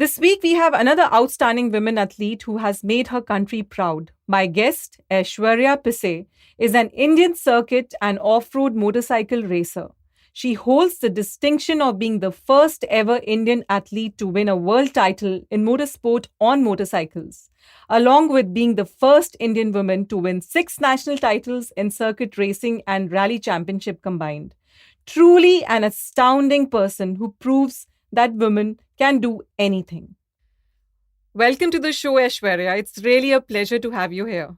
This week, we have another outstanding women athlete who has made her country proud. My guest, Aishwarya Pissay, is an Indian circuit and off road motorcycle racer. She holds the distinction of being the first ever Indian athlete to win a world title in motorsport on motorcycles, along with being the first Indian woman to win 6 national titles in circuit racing and rally championship combined. Truly an astounding person who proves that women can do anything. Welcome to the show, Aishwarya. It's really a pleasure to have you here.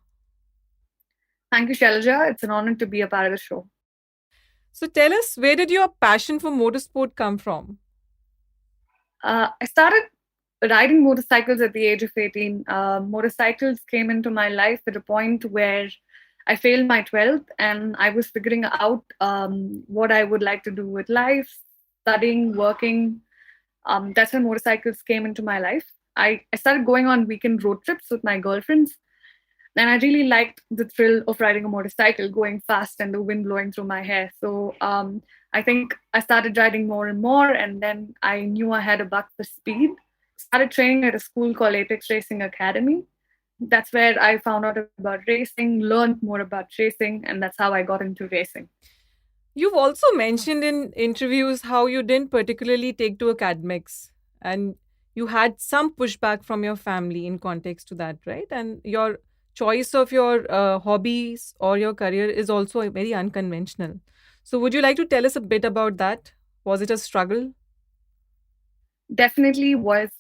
Thank you, Shailja. It's an honor to be a part of the show. So tell us, where did your passion for motorsport come from? I started riding motorcycles at the age of 18. Motorcycles came into my life at a point where I failed my 12th and I was figuring out what I would like to do with life, studying, working. That's when motorcycles came into my life. I started going on weekend road trips with my girlfriends. And I really liked the thrill of riding a motorcycle, going fast and the wind blowing through my hair. So I think I started riding more and more, and then I knew I had a buck for speed. Started training at a school called Apex Racing Academy. That's where I found out about racing, learned more about racing, and that's how I got into racing. You've also mentioned in interviews how you didn't particularly take to academics and you had some pushback from your family in context to that, right? And your choice of your hobbies or your career is also very unconventional. So, would you like to tell us a bit about that? Was it a struggle? Definitely was.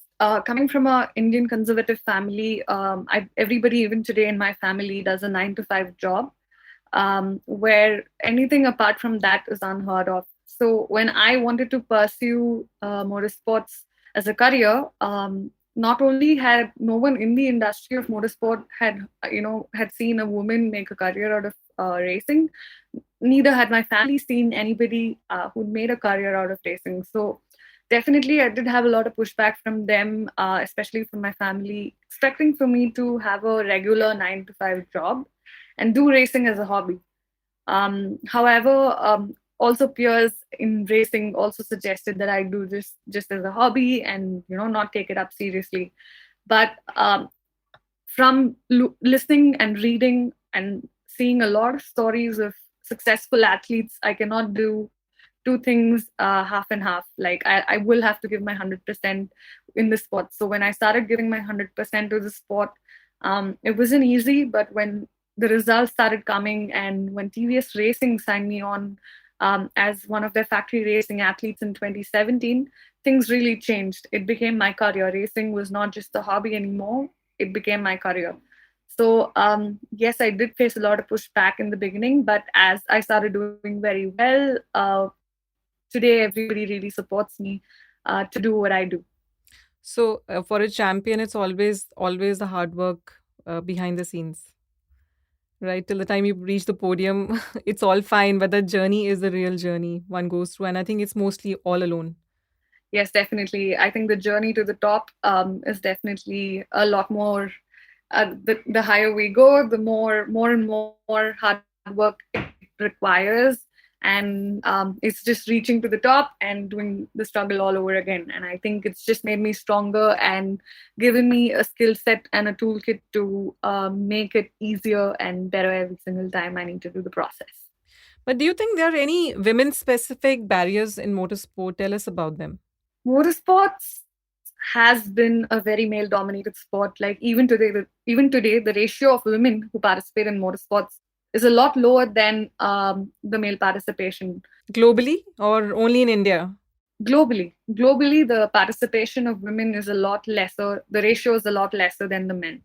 Coming from a Indian conservative family, everybody even today in my family does a 9 to 5 job, where anything apart from that is unheard of. So when I wanted to pursue motorsports as a career, not only had no one in the industry of motorsport had seen a woman make a career out of racing, neither had my family seen anybody who made a career out of racing. So definitely I did have a lot of pushback from them, especially from my family, expecting for me to have a regular 9 to 5 job and do racing as a hobby. However, also peers in racing also suggested that I do this just as a hobby and not take it up seriously. But from listening and reading and seeing a lot of stories of successful athletes, I cannot do two things half and half. Like I will have to give my 100% in the sport. So when I started giving my 100% to the sport, it wasn't easy. But when the results started coming, and when TVS Racing signed me on as one of their factory racing athletes in 2017, things really changed. It became my career. Racing was not just a hobby anymore, it became my career. So, yes, I did face a lot of pushback in the beginning, but as I started doing very well, today everybody really supports me to do what I do. So, for a champion, it's always the hard work behind the scenes, right? Till the time you reach the podium, it's all fine, but the journey is the real journey one goes through, and I think it's mostly all alone. Yes, definitely. I think the journey to the top is definitely a lot more. The higher we go, the more and more hard work it requires, and it's just reaching to the top and doing the struggle all over again. And I think it's just made me stronger and given me a skill set and a toolkit to make it easier and better every single time I need to do the process. But do you think there are any women specific barriers in motorsport? Tell us about them. Motorsports has been a very male dominated sport. Like even today the ratio of women who participate in motorsports is a lot lower than the male participation. Globally or only in India? Globally the participation of women is a lot lesser, the ratio is a lot lesser than the men.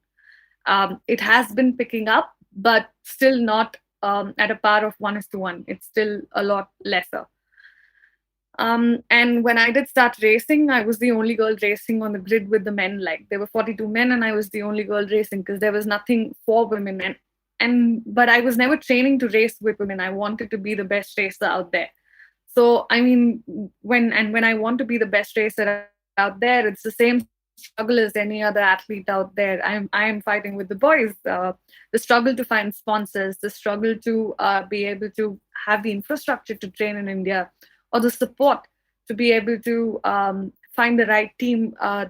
It has been picking up, but still not at a par of 1:1. It's still a lot lesser. And when I did start racing, I was the only girl racing on the grid with the men. Like there were 42 men, and I was the only girl racing because there was nothing for women. And but I was never training to race with women. I wanted to be the best racer out there. So I mean, when I want to be the best racer out there, it's the same struggle as any other athlete out there. I am fighting with the boys. The struggle to find sponsors, the struggle to be able to have the infrastructure to train in India, or the support to be able to find the right team,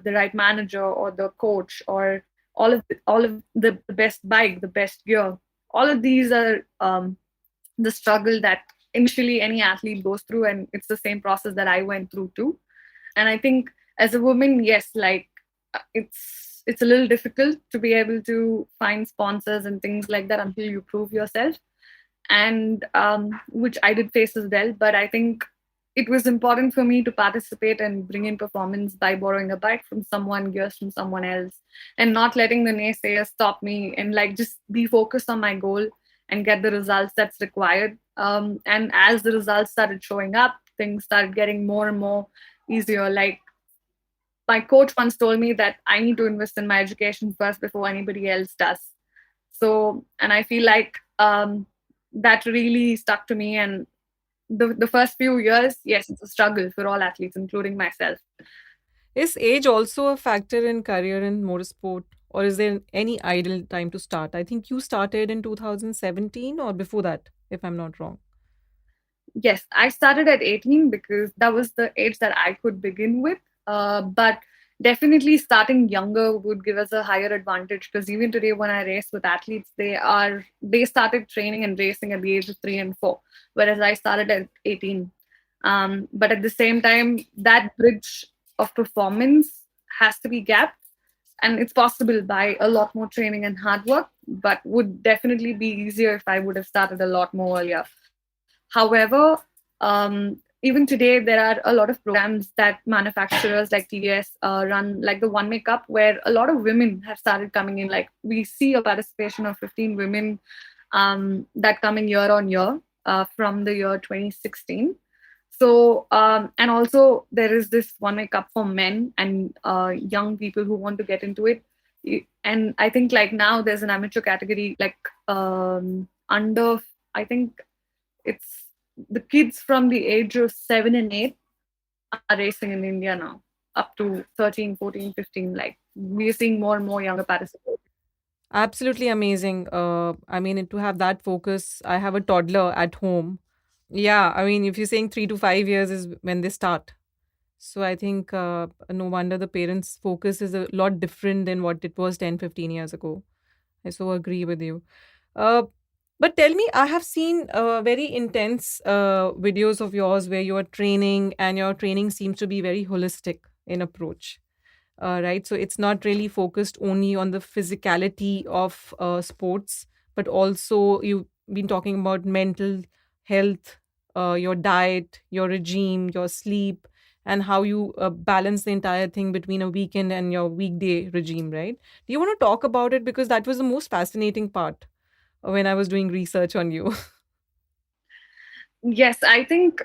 the right manager or the coach, or all of the best bike, the best gear. All of these are the struggle that initially any athlete goes through, and it's the same process that I went through too. And I think as a woman, yes, like it's a little difficult to be able to find sponsors and things like that until you prove yourself, and which I did face as well. But I think it was important for me to participate and bring in performance by borrowing a bike from someone, gears from someone else, and not letting the naysayers stop me, and like just be focused on my goal and get the results that's required. And as the results started showing up, things started getting more and more easier. Like my coach once told me that I need to invest in my education first before anybody else does. So, and I feel like that really stuck to me. And the first few years, yes, it's a struggle for all athletes, including myself. Is age also a factor in career in motorsport, or is there any ideal time to start? I think you started in 2017 or before that, if I'm not wrong. Yes, I started at 18 because that was the age that I could begin with. But definitely starting younger would give us a higher advantage, because even today when I race with athletes, they started training and racing at the age of 3 and 4, whereas I started at 18. But at the same time, that bridge of performance has to be gapped, and it's possible by a lot more training and hard work, but would definitely be easier if I would have started a lot more earlier. However, even today, there are a lot of programs that manufacturers like TVS run, like the One Way Cup, where a lot of women have started coming in. Like we see a participation of 15 women that coming year on year from the year 2016. So, and also there is this One Way Cup for men and young people who want to get into it. And I think like now there's an amateur category, like under, I think it's the kids from the age of 7 and 8 are racing in India now, up to 13, 14, 15. Like we're seeing more and more younger participants. Absolutely amazing. I mean, to have that focus, I have a toddler at home. Yeah, I mean, if you're saying 3 to 5 years is when they start. So I think no wonder the parents' focus is a lot different than what it was 10, 15 years ago. I so agree with you. Uh, but tell me, I have seen very intense videos of yours where you are training, and your training seems to be very holistic in approach. Right? So it's not really focused only on the physicality of sports, but also you've been talking about mental health, your diet, your regime, your sleep, and how you balance the entire thing between a weekend and your weekday regime, right? Do you want to talk about it? Because that was the most fascinating part when I was doing research on you. Yes, I think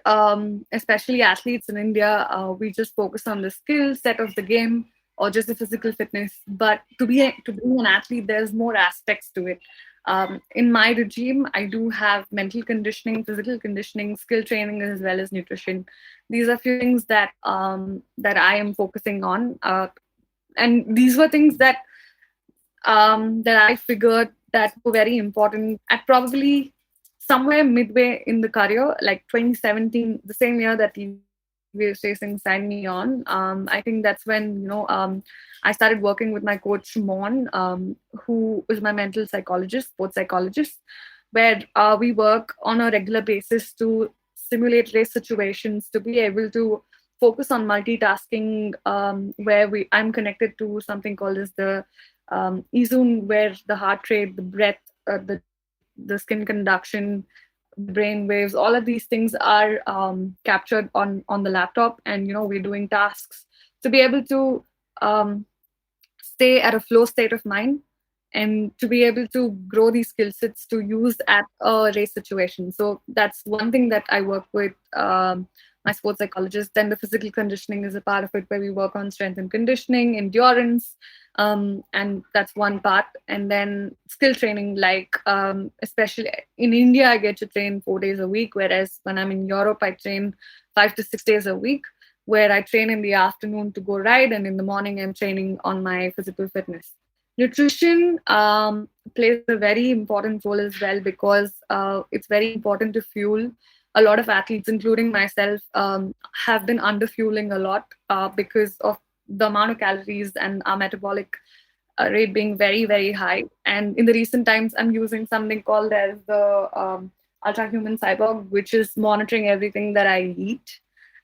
especially athletes in India, we just focus on the skill set of the game or just the physical fitness. But to be an athlete, there's more aspects to it. In my regime, I do have mental conditioning, physical conditioning, skill training, as well as nutrition. These are few things that I am focusing on, and these were things that I figured that were very important at probably somewhere midway in the career, like 2017, the same year that TVS Racing signed me on. I think that's when I started working with my coach Mon, who is my mental psychologist, sports psychologist, where we work on a regular basis to simulate race situations to be able to focus on multitasking, where I'm connected to something called as the e-zone, where the heart rate, the breath, the skin conduction, the brain waves, all of these things are captured on the laptop, and we're doing tasks to be able to um, stay at a flow state of mind, and to be able to grow these skill sets to use at a race situation. So that's one thing that I work with my sports psychologist. Then the physical conditioning is a part of it, where we work on strength and conditioning, endurance, and that's one part. And then skill training, like especially in India, I get to train 4 days a week, whereas when I'm in Europe, I train 5 to 6 days a week, where I train in the afternoon to go ride, and in the morning I'm training on my physical fitness. Nutrition plays a very important role as well, because it's very important to fuel a lot of athletes, including myself, have been underfueling a lot because of the amount of calories and our metabolic rate being very, very high. And in the recent times, I'm using something called as the Ultra Human Cyborg, which is monitoring everything that I eat.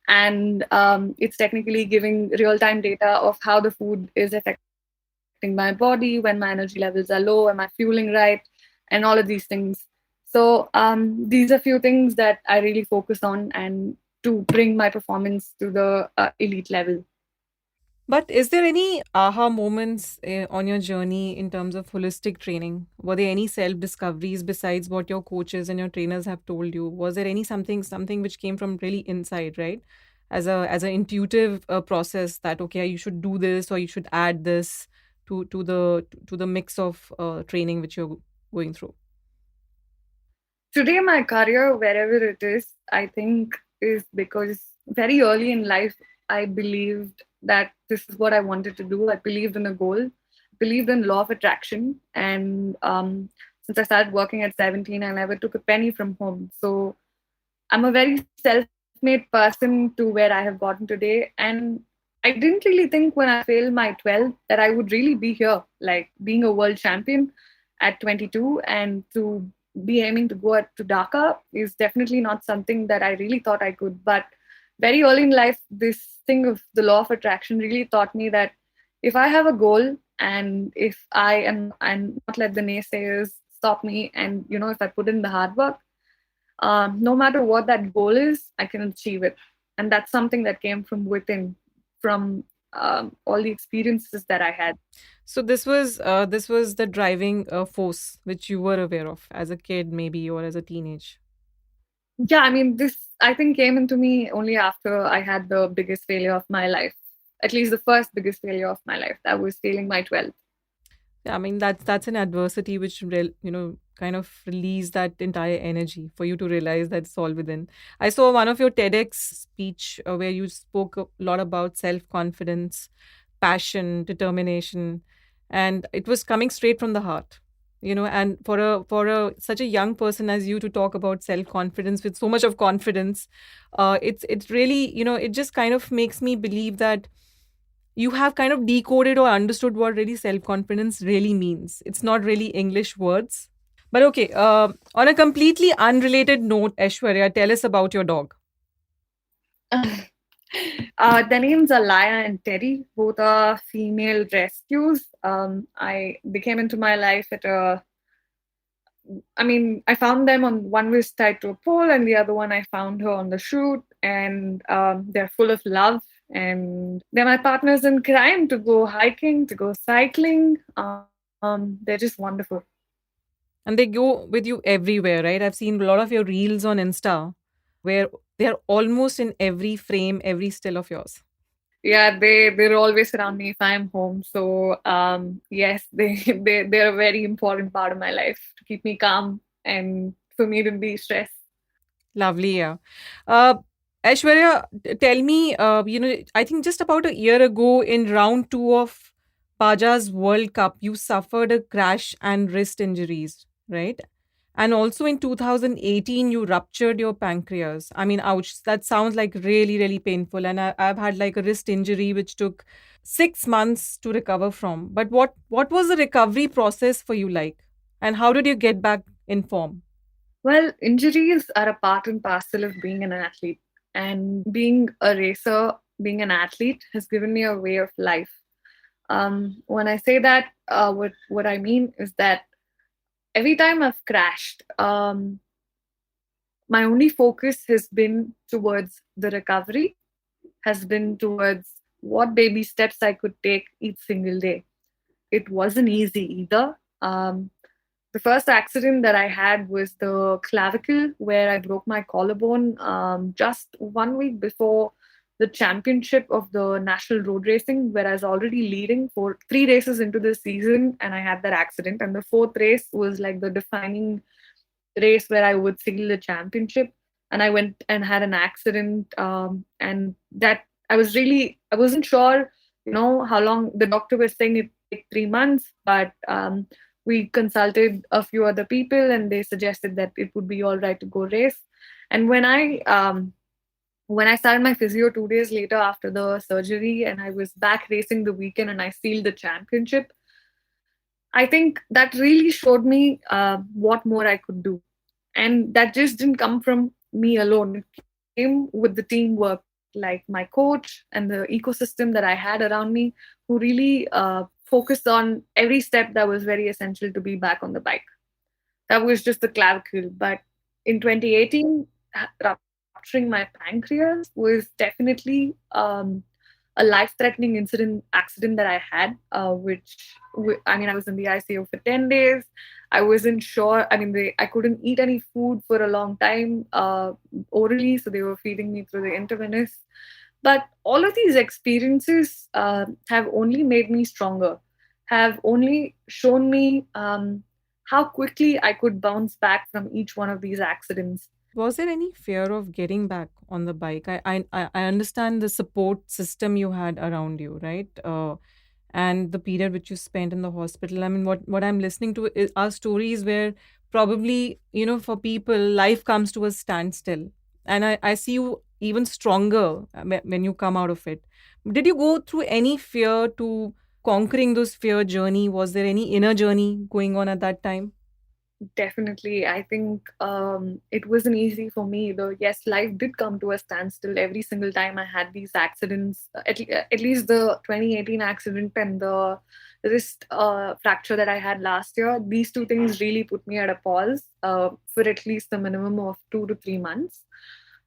And it's technically giving real time data of how the food is affecting my body, when my energy levels are low, am I fueling right, and all of these things. So these are few things that I really focus on and to bring my performance to the elite level. But is there any aha moments on your journey in terms of holistic training? Were there any self discoveries besides what your coaches and your trainers have told you? Was there any something which came from really inside, right? As an intuitive process that okay, you should do this or you should add this to the mix of training which you're going through. Today, my career, wherever it is, I think is because very early in life, I believed that this is what I wanted to do. I believed in a goal, believed in law of attraction. And since I started working at 17, I never took a penny from home. So I'm a very self-made person to where I have gotten today. And I didn't really think when I failed my 12th that I would really be here, like being a world champion at 22 and to be aiming to go to Dhaka is definitely not something that I really thought I could. But very early in life, this thing of the law of attraction really taught me that if I have a goal and if I am and not let the naysayers stop me, and if I put in the hard work, no matter what that goal is, I can achieve it. And that's something that came from within, from all the experiences that I had. So this was the driving force which you were aware of as a kid, maybe, or as a teenage. Yeah, I mean, this I think came into me only after I had the biggest failure of my life, at least the first biggest failure of my life. That was failing my 12th. Yeah, I mean that's an adversity which kind of release that entire energy for you to realize that it's all within. I saw one of your TEDx speech where you spoke a lot about self confidence, passion, determination, and it was coming straight from the heart. And for a such a young person as you to talk about self confidence with so much of confidence, it's really it just kind of makes me believe that you have kind of decoded or understood what really self confidence really means. It's not really English words. But okay, on a completely unrelated note, Aishwarya, tell us about your dog. The names are Laya and Teddy. Both are female rescues. They came into my life at a. I mean, I found them on one was tied to a pole, and the other one I found her on the shoot, and they're full of love. And they're my partners in crime to go hiking, to go cycling. They're just wonderful. And they go with you everywhere, right? I've seen a lot of your reels on Insta where they're almost in every frame, every still of yours. Yeah, they're always around me if I'm home. So yes, they're a very important part of my life to keep me calm and for me to be stressed. Lovely, yeah. Uh, Aishwarya, tell me, I think just about a year ago in round two of Paja's World Cup, you suffered a crash and wrist injuries, right? And also in 2018, you ruptured your pancreas. I mean, ouch, that sounds like really, really painful. And I've had like a wrist injury which took 6 months to recover from. But what was the recovery process for you like? And how did you get back in form? Well, injuries are a part and parcel of being an athlete. And being a racer, being an athlete has given me a way of life. When I say that, what I mean is that every time I've crashed, my only focus has been towards the recovery, has been towards what baby steps I could take each single day. It wasn't easy either. The first accident that I had was the clavicle, where I broke my collarbone just 1 week before the championship of the national road racing, where I was already leading for 3 races into the season, and I had that accident. And the fourth race was like the defining race where I would seal the championship. And I went and had an accident, and that I wasn't sure, how long. The doctor was saying it would take 3 months, but we consulted a few other people, and they suggested that it would be all right to go race. And when I started my physio 2 days later after the surgery, and I was back racing the weekend, and I sealed the championship, I think that really showed me what more I could do. And that just didn't come from me alone. It came with the teamwork, like my coach and the ecosystem that I had around me, who really focused on every step that was very essential to be back on the bike. That was just the clavicle. But in 2018, rupturing my pancreas was definitely a life-threatening accident that I had, I mean, I was in the ICU for 10 days. I wasn't sure. I mean, I couldn't eat any food for a long time orally, so they were feeding me through the intravenous. But all of these experiences have only made me stronger, have only shown me how quickly I could bounce back from each one of these accidents. Was there any fear of getting back on the bike? I understand the support system you had around you, right? And the period which you spent in the hospital. I mean, what I'm listening to are stories where probably, for people, life comes to a standstill. And I see you even stronger when you come out of it. Did you go through any fear to conquering those fear journey? Was there any inner journey going on at that time? Definitely. I think it wasn't easy for me, though. Yes, life did come to a standstill every single time I had these accidents. At least the 2018 accident and the wrist fracture that I had last year, these two things really put me at a pause for at least a minimum of 2 to 3 months.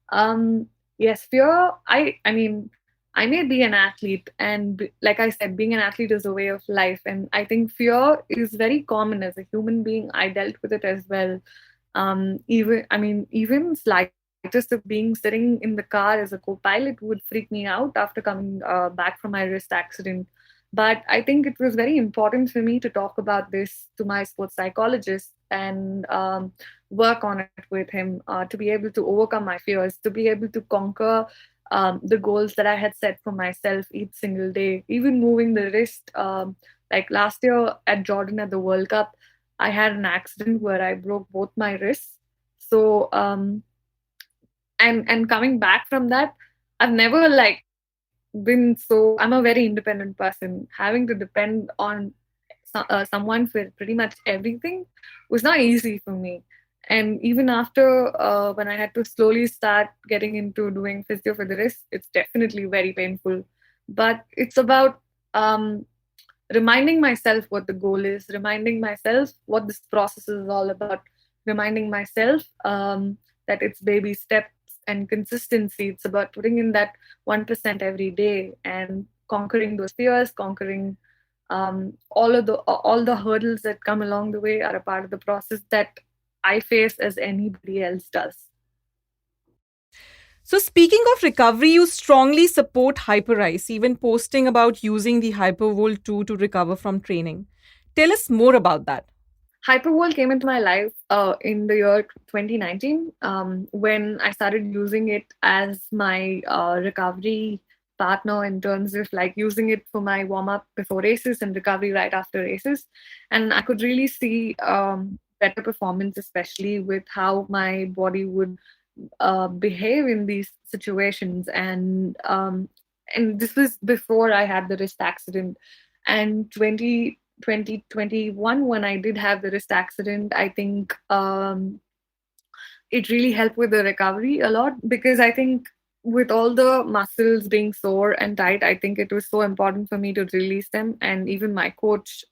Um, yes, fear. I mean, I may be an athlete, and like I said, being an athlete is a way of life. And I think fear is very common as a human being. I dealt with it as well. Even slightest of being sitting in the car as a co-pilot would freak me out after coming back from my wrist accident. But I think it was very important for me to talk about this to my sports psychologist and work on it with him to be able to overcome my fears, to be able to conquer the goals that I had set for myself each single day, even moving the wrist. Like last year at Jordan at the World Cup, I had an accident where I broke both my wrists. So and coming back from that, I've never like been so. I'm a very independent person. Having to depend on someone for pretty much everything was not easy for me. And even after when I had to slowly start getting into doing physio for the wrist, it's definitely very painful. But it's about reminding myself what the goal is, reminding myself what this process is all about, reminding myself that it's baby steps and consistency. It's about putting in that 1% every day and conquering those fears, conquering all the hurdles that come along the way are a part of the process that I face as anybody else does. So, speaking of recovery, you strongly support Hyperice, even posting about using the Hypervolt 2 to recover from training. Tell us more about that. Hypervolt came into my life in the year 2019 when I started using it as my recovery partner in terms of like using it for my warm up before races and recovery right after races. And I could really see better performance, especially with how my body would behave in these situations. And this was before I had the wrist accident. And 2021, when I did have the wrist accident, I think it really helped with the recovery a lot, because I think with all the muscles being sore and tight, I think it was so important for me to release them. And even my coach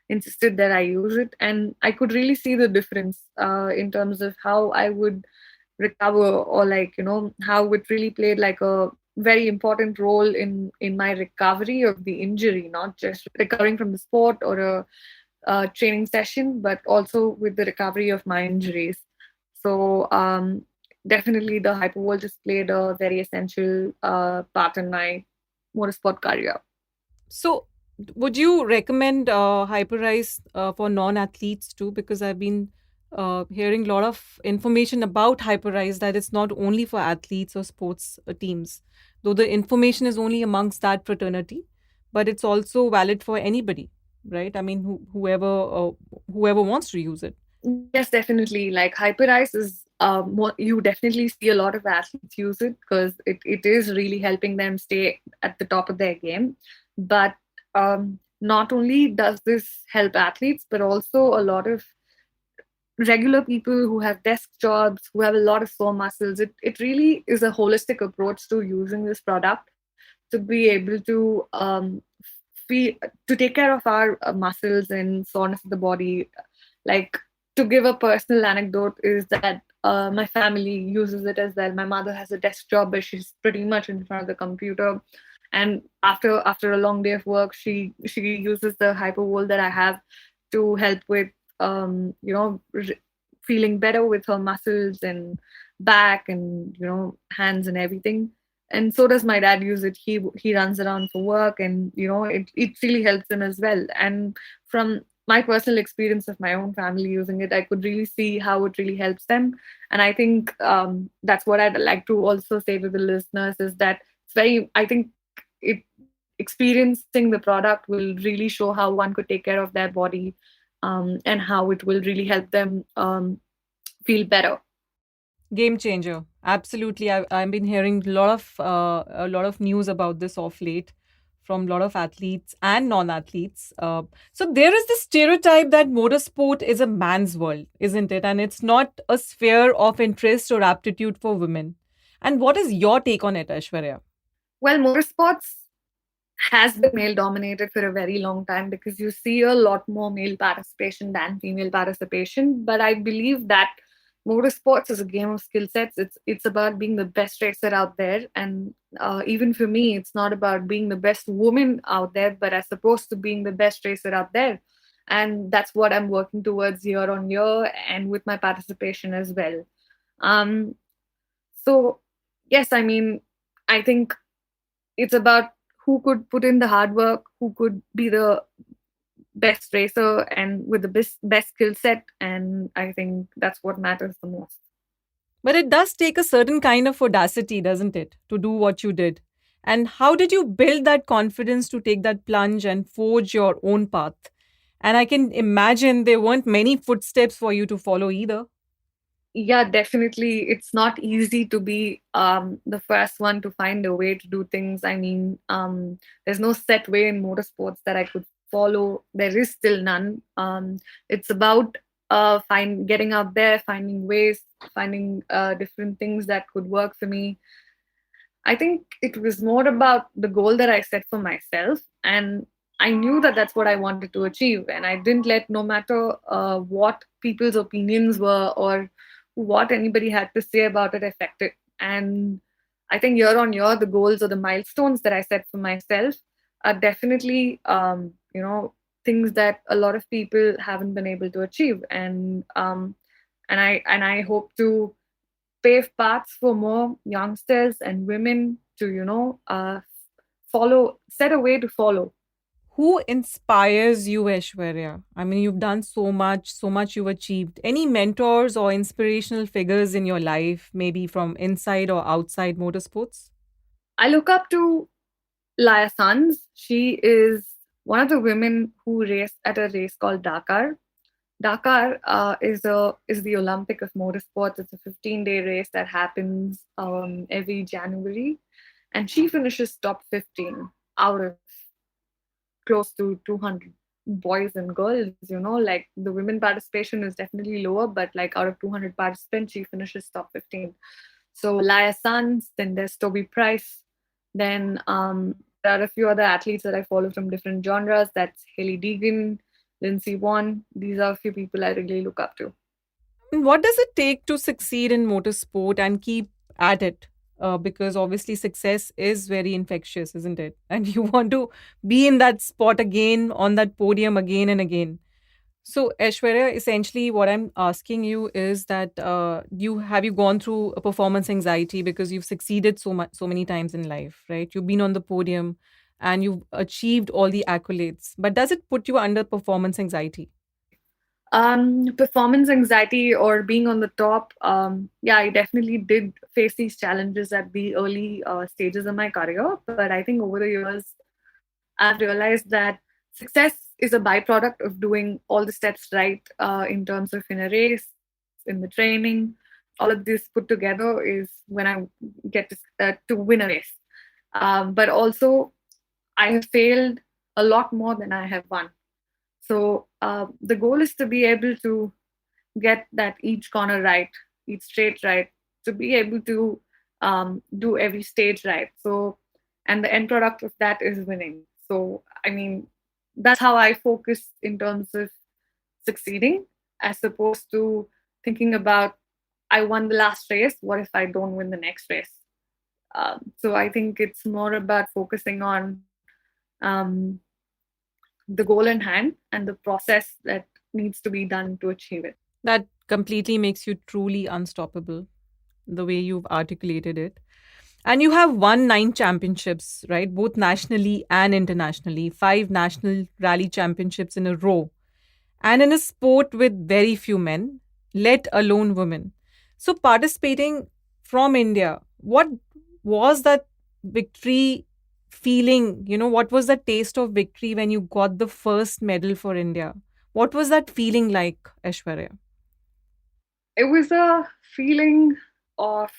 insisted that I use it. And I could really see the difference in terms of how I would recover, or like, how it really played like a very important role in my recovery of the injury, not just recovering from the sport or a training session, but also with the recovery of my injuries. So definitely the hypervolt has played a very essential part in my motorsport career. So, would you recommend Hyperice for non athletes too? Because I've been hearing a lot of information about Hyperice that it's not only for athletes or sports teams, though the information is only amongst that fraternity, but it's also valid for anybody, right? I mean, whoever wants to use it. Yes, definitely. Like Hyperice is you definitely see a lot of athletes use it because it is really helping them stay at the top of their game. But not only does this help athletes, but also a lot of regular people who have desk jobs, who have a lot of sore muscles. It really is a holistic approach to using this product to be able to feel, to take care of our muscles and soreness of the body. Like, to give a personal anecdote is that my family uses it as well. My mother has a desk job where she's pretty much in front of the computer, and after a long day of work, she uses the hypervolt that I have to help with you know, feeling better with her muscles and back and, you know, hands and everything. And so does my dad use it. He runs around for work, and you know, it really helps him as well. And from my personal experience of my own family using it, I could really see how it really helps them. And I think that's what I'd like to also say to the listeners is that it's very, I think it, experiencing the product will really show how one could take care of their body, and how it will really help them feel better. Game changer. Absolutely. I've been hearing a lot of news about this off late from a lot of athletes and non-athletes. So there is this stereotype that motorsport is a man's world, isn't it? And it's not a sphere of interest or aptitude for women. And what is your take on it, Aishwarya? Well, motorsports has been male dominated for a very long time because you see a lot more male participation than female participation. But I believe that motorsports is a game of skill sets. It's about being the best racer out there, and even for me, it's not about being the best woman out there, but as opposed to being the best racer out there. And that's what I'm working towards year on year, and with my participation as well. Um, so yes, I mean, I think it's about who could put in the hard work, who could be the best racer and with the best skill set. And I think that's what matters the most. But it does take a certain kind of audacity, doesn't it, to do what you did? And how did you build that confidence to take that plunge and forge your own path? And I can imagine there weren't many footsteps for you to follow either. Yeah, definitely. It's not easy to be the first one to find a way to do things. I mean, there's no set way in motorsports that I could follow. There is still none. It's about getting out there, finding ways, finding different things that could work for me. I think it was more about the goal that I set for myself, and I knew that that's what I wanted to achieve, and I didn't let no matter what people's opinions were or what anybody had to say about it affect it. And I think year on year, the goals or the milestones that I set for myself are definitely, you know, things that a lot of people haven't been able to achieve, and I hope to pave paths for more youngsters and women to, you know, follow, set a way to follow. Who inspires you, Aishwarya? I mean, you've done so much you've achieved. Any mentors or inspirational figures in your life, maybe from inside or outside motorsports? I look up to Laya Sons. She is one of the women who raced at a race called Dakar. Dakar is the Olympic of motorsports. It's a 15-day race that happens every January, and she finishes top 15 out of close to 200 boys and girls. You know, like the women participation is definitely lower, but like out of 200 participants, she finishes top 15. So Laya Sanz, then there's Toby Price, then there are a few other athletes that I follow from different genres. That's Haley Deegan, Lindsey Vonn. These are a few people I really look up to. And what does it take to succeed in motorsport and keep at it? Because obviously success is very infectious, isn't it? And you want to be in that spot again, on that podium again and again. So, Aishwarya, essentially, what I'm asking you is that you gone through a performance anxiety because you've succeeded so many times in life, right? You've been on the podium and you've achieved all the accolades. But does it put you under performance anxiety? Performance anxiety or being on the top. Yeah, I definitely did face these challenges at the early stages of my career. But I think over the years, I've realized that success is a byproduct of doing all the steps right in terms of in a race, in the training. all of this put together is when I get to win a race. But also, I have failed a lot more than I have won. So the goal is to be able to get that each corner right, each straight right, to be able to do every stage right. So, and the end product of that is winning. So, I mean, that's how I focus in terms of succeeding, as opposed to thinking about, I won the last race. What if I don't win the next race? So I think it's more about focusing on um, the goal in hand and the process that needs to be done to achieve it. That completely makes you truly unstoppable, the way you've articulated it. And you have won 9 championships, right? Both nationally and internationally, 5 national rally championships in a row, and in a sport with very few men, let alone women. So, participating from India, what was that victory feeling? What was the taste of victory when you got the first medal for India? What was that feeling like, Aishwarya? It was a feeling of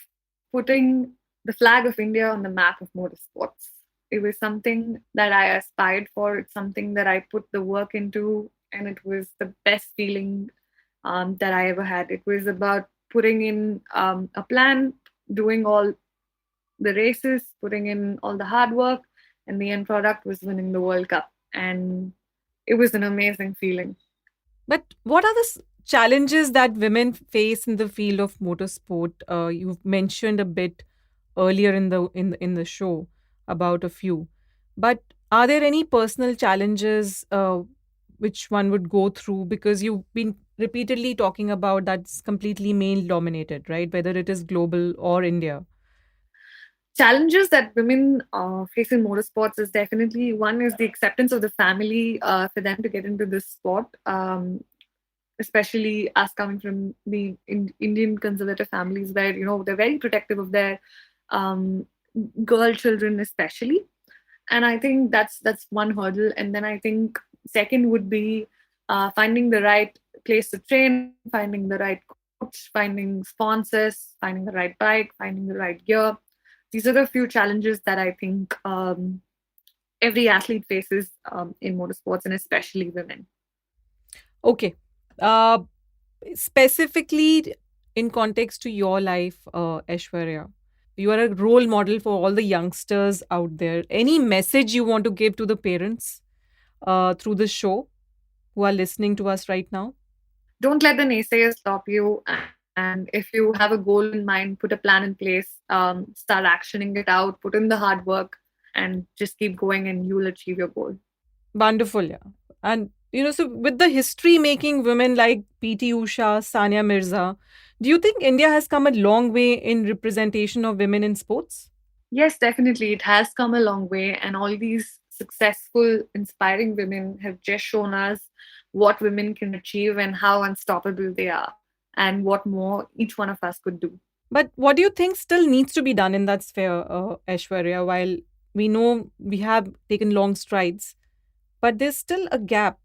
putting the flag of India on the map of motorsports. It was something that I aspired for. It's something that I put the work into, and it was the best feeling that I ever had. It was about putting in a plan, doing all the races, putting in all the hard work, and the end product was winning the World Cup. And it was an amazing feeling. But what are the challenges that women face in the field of motorsport? You've mentioned a bit earlier in the show about a few, but are there any personal challenges which one would go through, because you've been repeatedly talking about that's completely male dominated, right? Whether it is global or India. Challenges that women face in motorsports is definitely one is the acceptance of the family for them to get into this sport, especially us coming from the Indian conservative families where they're very protective of their um, girl children especially. And I think that's one hurdle. And then I think second would be finding the right place to train, finding the right coach, finding sponsors, finding the right bike, finding the right gear. These are the few challenges that I think every athlete faces in motorsports, and especially women. Okay. uh, Specifically in context to your life, Aishwarya, you are a role model for all the youngsters out there. Any message you want to give to the parents through the show who are listening to us right now? Don't let the naysayers stop you. And if you have a goal in mind, put a plan in place, start actioning it out, put in the hard work, and just keep going, and you will achieve your goal. Wonderful, yeah. And so with the history making women like PT Usha, Sania Mirza, do you think India has come a long way in representation of women in sports? Yes, definitely. It has come a long way, and all these successful, inspiring women have just shown us what women can achieve and how unstoppable they are, and what more each one of us could do. But what do you think still needs to be done in that sphere, Aishwarya? While we know we have taken long strides, but there's still a gap,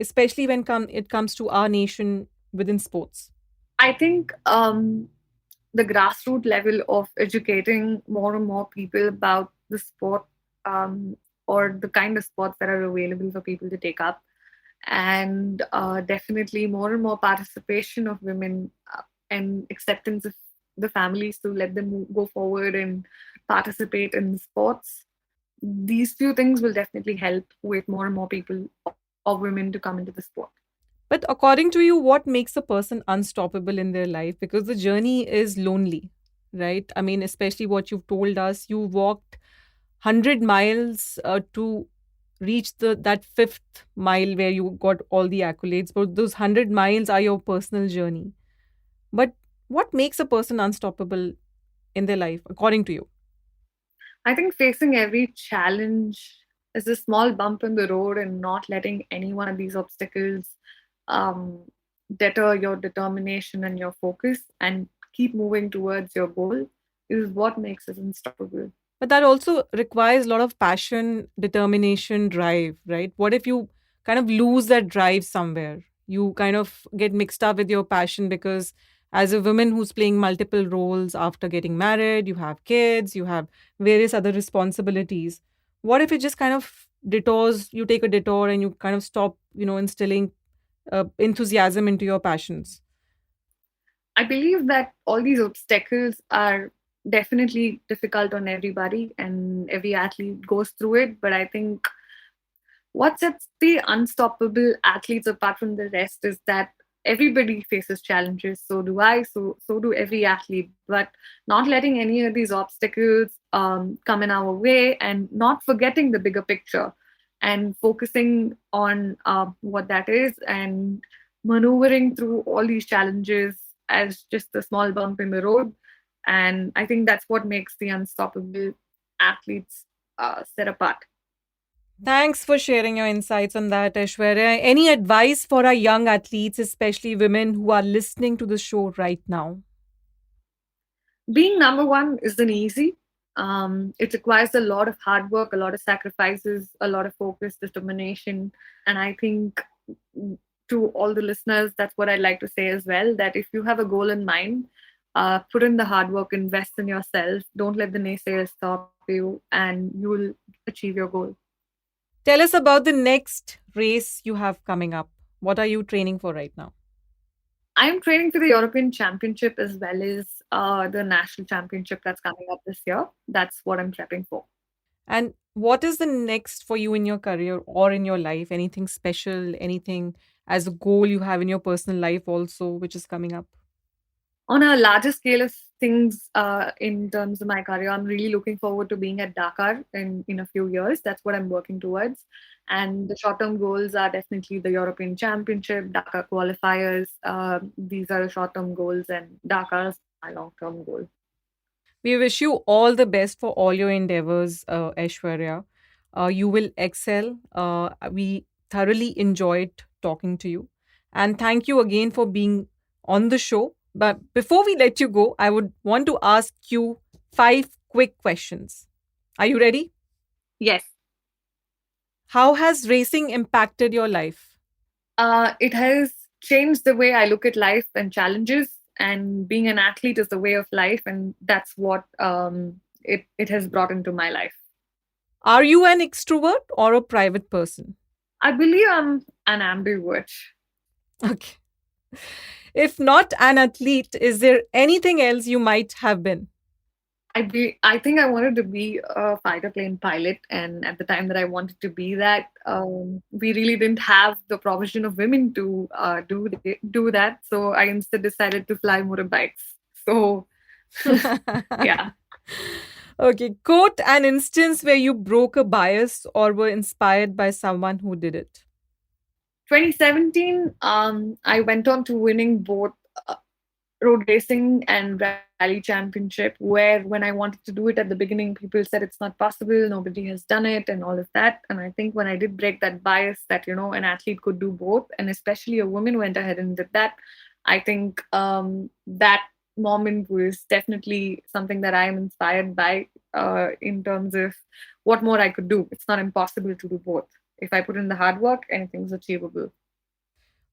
especially when it comes to our nation within sports. I think the grassroots level of educating more and more people about the sport, um, or the kind of sports that are available for people to take up, and definitely more and more participation of women, and acceptance of the families to let them go forward and participate in the sports. These few things will definitely help with more and more people or women to come into the sport. But according to you, what makes a person unstoppable in their life? Because the journey is lonely, right? I mean, especially what you've told us, you walked 100 miles to reach that fifth mile where you got all the accolades. But those 100 miles are your personal journey. But what makes a person unstoppable in their life, according to you? I think facing every challenge is a small bump in the road, and not letting any one of these obstacles um, deter your determination and your focus, and keep moving towards your goal is what makes us unstoppable. But that also requires a lot of passion, determination, drive, right? What if you kind of lose that drive somewhere? You kind of get mixed up with your passion because As a woman who's playing multiple roles after getting married, you have kids, you have various other responsibilities. What if it just kind of detours, you take a detour and you kind of stop, instilling enthusiasm into your passions? I believe that all these obstacles are definitely difficult on everybody, and every athlete goes through it. But I think what sets the unstoppable athletes apart from the rest is that everybody faces challenges. So do I. So do every athlete. But not letting any of these obstacles come in our way, and not forgetting the bigger picture, and focusing on what that is, and maneuvering through all these challenges as just a small bump in the road. And I think that's what makes the unstoppable athletes set apart. Thanks for sharing your insights on that, Aishwarya. Any advice for our young athletes, especially women who are listening to the show right now? Being number one isn't easy. It requires a lot of hard work, a lot of sacrifices, a lot of focus, determination. And I think to all the listeners, that's what I'd like to say as well, that if you have a goal in mind, put in the hard work, invest in yourself, don't let the naysayers stop you, and you will achieve your goal. Tell us about the next race you have coming up. What are you training for right now? I'm training for the European Championship as well as the National Championship that's coming up this year. That's what I'm prepping for. And what is the next for you in your career or in your life? Anything special, anything as a goal you have in your personal life also, which is coming up? On a larger scale of things, in terms of my career, I'm really looking forward to being at Dakar in a few years. That's what I'm working towards. And the short term goals are definitely the European Championship, Dakar qualifiers. These are the short term goals, and Dakar is my long term goal. We wish you all the best for all your endeavors, Aishwarya. You will excel. We thoroughly enjoyed talking to you. And thank you again for being on the show. But before we let you go, I would want to ask you 5 quick questions. Are you ready? Yes, How has racing impacted your life? it has changed the way I look at life and challenges. And being an athlete is the way of life, and that's what it has brought into my life. Are you an extrovert or a private person? I believe I'm an ambivert. Okay. If not an athlete, is there anything else you might have been? I think I wanted to be a fighter plane pilot, and at the time that I wanted to be that, we really didn't have the provision of women to do that. So I instead decided to fly motorbikes. So yeah, Okay, quote an instance where you broke a bias or were inspired by someone who did it. 2017, I went on to winning both road racing and rally championship, where when I wanted to do it at the beginning, people said it's not possible, nobody has done it, and all of that. And I think when I did break that bias that an athlete could do both, and especially a woman went ahead and did that, I think that moment was definitely something that I am inspired by, in terms of what more I could do. It's not impossible to do both. If I put in the hard work, anything's achievable.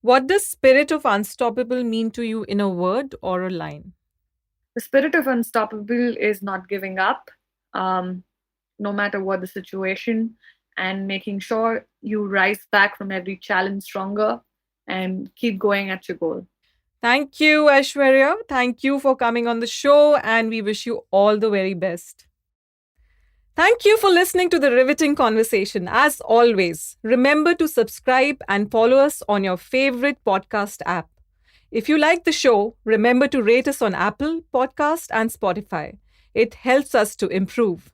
What does spirit of unstoppable mean to you in a word or a line? The spirit of unstoppable is not giving up, um, no matter what the situation, and making sure you rise back from every challenge stronger and keep going at your goal. Thank you, Aishwarya. Thank you for coming on the show, and we wish you all the very best. Thank you for listening to the riveting conversation. As always, remember to subscribe and follow us on your favorite podcast app. If you like the show, remember to rate us on Apple Podcast and Spotify. It helps us to improve.